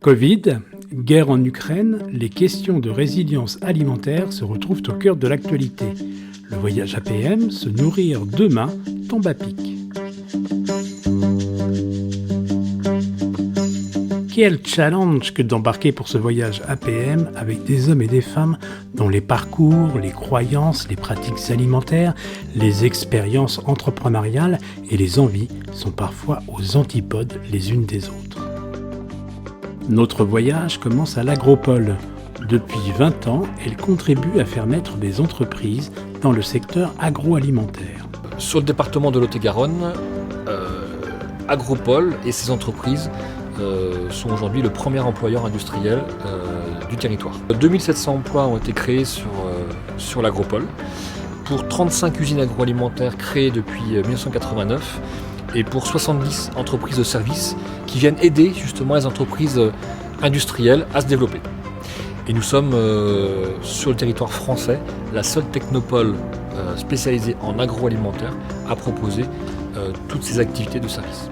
Covid, guerre en Ukraine, les questions de résilience alimentaire se retrouvent au cœur de l'actualité. Le voyage APM, se nourrir demain, tombe à pic. Quel challenge que d'embarquer pour ce voyage APM avec des hommes et des femmes dont les parcours, les croyances, les pratiques alimentaires, les expériences entrepreneuriales et les envies sont parfois aux antipodes les unes des autres. Notre voyage commence à l'Agropole. Depuis 20 ans, elle contribue à faire naître des entreprises dans le secteur agroalimentaire. Sur le département de Lot-et-Garonne, Agropole et ses entreprises sont aujourd'hui le premier employeur industriel du territoire. 2700 emplois ont été créés sur l'Agropole pour 35 usines agroalimentaires créées depuis 1989 et pour 70 entreprises de services qui viennent aider justement les entreprises industrielles à se développer. Et nous sommes sur le territoire français la seule technopole spécialisée en agroalimentaire à proposer toutes ces activités de service.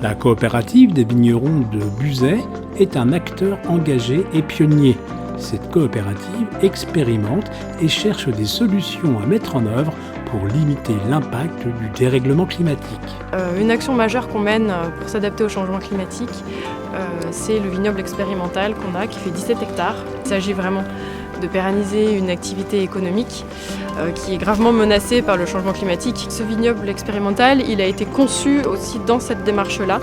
La coopérative des vignerons de Buzet est un acteur engagé et pionnier. Cette coopérative expérimente et cherche des solutions à mettre en œuvre pour limiter l'impact du dérèglement climatique. Une action majeure qu'on mène pour s'adapter au changement climatique, c'est le vignoble expérimental qu'on a, qui fait 17 hectares. Il s'agit vraiment de pérenniser une activité économique qui est gravement menacée par le changement climatique. Ce vignoble expérimental, il a été conçu aussi dans cette démarche-là,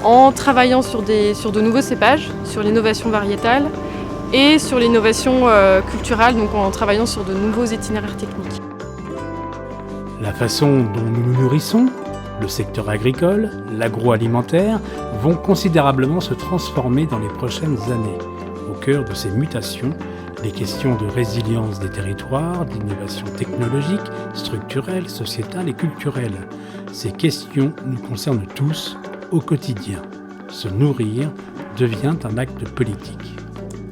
en travaillant sur de nouveaux cépages, sur l'innovation variétale et sur l'innovation culturelle, donc en travaillant sur de nouveaux itinéraires techniques. La façon dont nous nous nourrissons, le secteur agricole, l'agroalimentaire vont considérablement se transformer dans les prochaines années. Au cœur de ces mutations, les questions de résilience des territoires, d'innovation technologique, structurelle, sociétale et culturelle. Ces questions nous concernent tous au quotidien. Se nourrir devient un acte politique.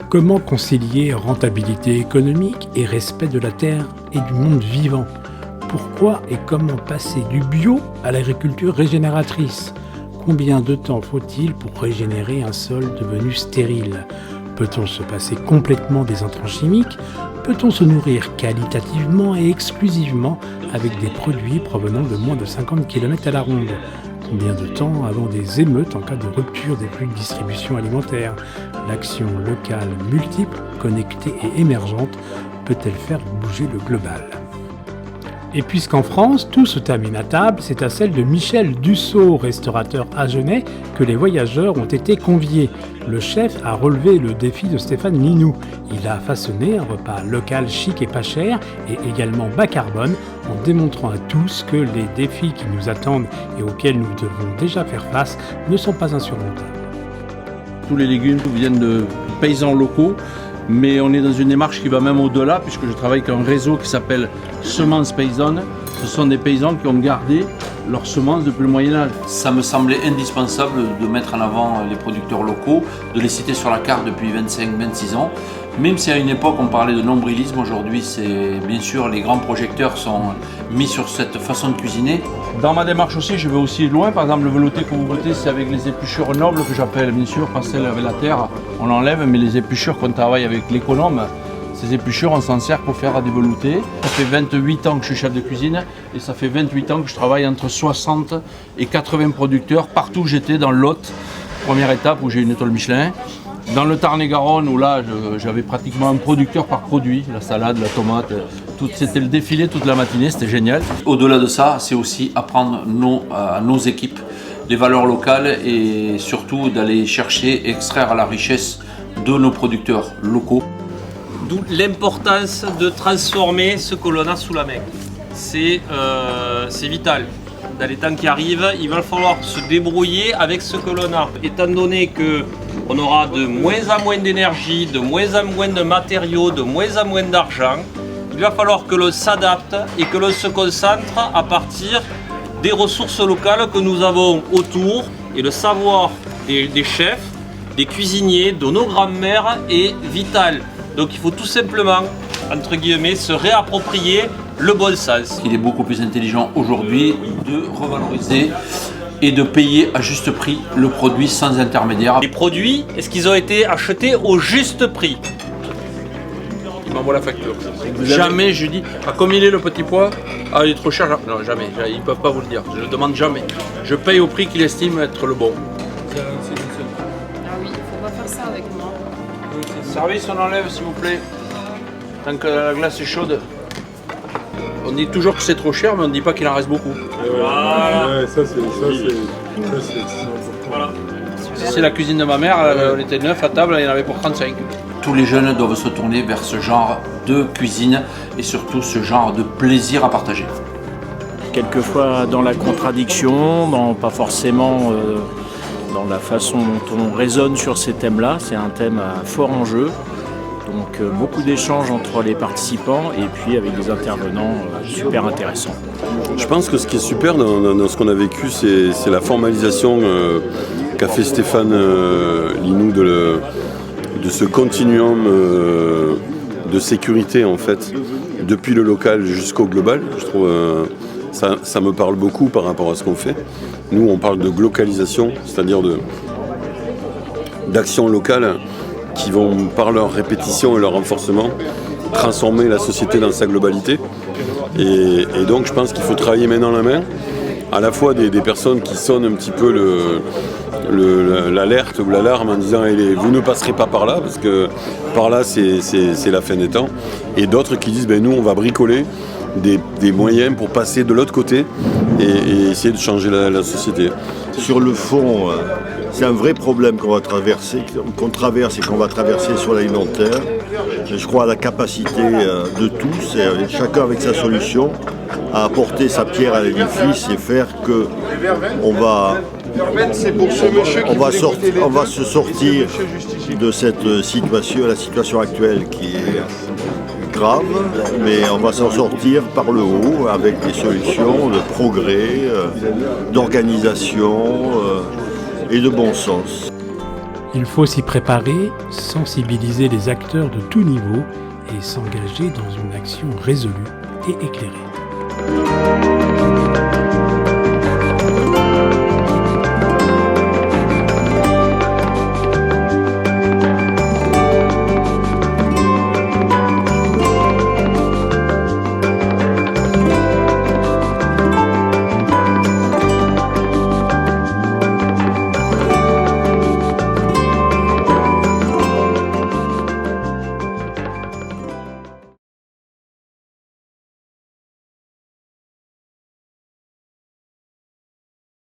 Comment concilier rentabilité économique et respect de la terre et du monde vivant ? Pourquoi et comment passer du bio à l'agriculture régénératrice ? Combien de temps faut-il pour régénérer un sol devenu stérile ? Peut-on se passer complètement des intrants chimiques ? Peut-on se nourrir qualitativement et exclusivement avec des produits provenant de moins de 50 km à la ronde ? Combien de temps avant des émeutes en cas de rupture des flux de distribution alimentaire ? L'action locale multiple, connectée et émergente peut-elle faire bouger le global ? Et puisqu'en France, tout se termine à table, c'est à celle de Michel Dussault, restaurateur agenais, que les voyageurs ont été conviés. Le chef a relevé le défi de Stéphane Linou. Il a façonné un repas local chic et pas cher, et également bas carbone, en démontrant à tous que les défis qui nous attendent et auxquels nous devons déjà faire face ne sont pas insurmontables. Tous les légumes viennent de paysans locaux. Mais on est dans une démarche qui va même au-delà, puisque je travaille avec un réseau qui s'appelle Semences Paysannes. Ce sont des paysans qui ont gardé leurs semences depuis le Moyen-Âge. Ça me semblait indispensable de mettre en avant les producteurs locaux, de les citer sur la carte depuis 25-26 ans. Même si à une époque on parlait de nombrilisme, aujourd'hui c'est bien sûr les grands projecteurs sont mis sur cette façon de cuisiner. Dans ma démarche aussi, je vais aussi loin. Par exemple, le velouté que vous goûtez, c'est avec les épluchures nobles que j'appelle, bien sûr, pas celles avec la terre, on l'enlève, mais les épluchures qu'on travaille avec l'économe, ces épluchures, on s'en sert pour faire des veloutés. Ça fait 28 ans que je suis chef de cuisine et ça fait 28 ans que je travaille entre 60 et 80 producteurs partout où j'étais dans le Lot, première étape où j'ai une étoile Michelin. Dans le Tarn-et-Garonne, où là, j'avais pratiquement un producteur par produit, la salade, la tomate, c'était le défilé toute la matinée, c'était génial. Au-delà de ça, c'est aussi apprendre à nos équipes les valeurs locales et surtout d'aller chercher, extraire la richesse de nos producteurs locaux. D'où l'importance de transformer ce que l'on a sous la main. C'est vital. Dans les temps qui arrivent, il va falloir se débrouiller avec ce que l'on a. Étant donné qu'on aura de moins en moins d'énergie, de moins en moins de matériaux, de moins en moins d'argent, il va falloir que l'on s'adapte et que l'on se concentre à partir des ressources locales que nous avons autour. Et le savoir des chefs, des cuisiniers, de nos grands-mères est vital. Donc il faut tout simplement, entre guillemets, se réapproprier le bon sens. Il est beaucoup plus intelligent aujourd'hui de revaloriser et de payer à juste prix le produit sans intermédiaire. Les produits, est-ce qu'ils ont été achetés au juste prix? Il m'envoie la facture. Jamais je dis à combien il est le petit pois. Ah, il est trop cher. Non, jamais. Ils ne peuvent pas vous le dire. Je ne le demande jamais. Je paye au prix qu'il estime être le bon. Ah oui, il ne faut pas faire ça avec moi. Service, on enlève s'il vous plaît. Tant que la glace est chaude. On dit toujours que c'est trop cher, mais on ne dit pas qu'il en reste beaucoup. Voilà. Ouais, ça c'est Voilà. C'est la cuisine de ma mère, on était 9 à table, il y en avait pour 35. Tous les jeunes doivent se tourner vers ce genre de cuisine et surtout ce genre de plaisir à partager. Quelquefois dans la contradiction, pas forcément dans la façon dont on raisonne sur ces thèmes-là. C'est un thème à fort enjeu, donc beaucoup d'échanges entre les participants et puis avec des intervenants super intéressants. Je pense que ce qui est super dans ce qu'on a vécu, c'est la formalisation qu'a fait Stéphane Linou de ce continuum de sécurité en fait, depuis le local jusqu'au global. Je trouve ça me parle beaucoup par rapport à ce qu'on fait. Nous, on parle de glocalisation, c'est-à-dire d'actions locales qui vont, par leur répétition et leur renforcement, transformer la société dans sa globalité. Et donc, je pense qu'il faut travailler main dans la main, à la fois des personnes qui sonnent un petit peu l'alerte ou l'alarme en disant vous ne passerez pas par là, parce que par là, c'est la fin des temps. Et d'autres qui disent nous, on va bricoler des moyens pour passer de l'autre côté et essayer de changer la société. Sur le fond, c'est un vrai problème qu'on traverse et qu'on va traverser sur l'alimentaire. Je crois à la capacité de tous, et chacun avec sa solution, à apporter sa pierre à l'édifice et faire que on va se sortir de cette situation, la situation actuelle qui est grave, mais on va s'en sortir par le haut avec des solutions de progrès, d'organisation et de bon sens. Il faut s'y préparer, sensibiliser les acteurs de tout niveau et s'engager dans une action résolue et éclairée.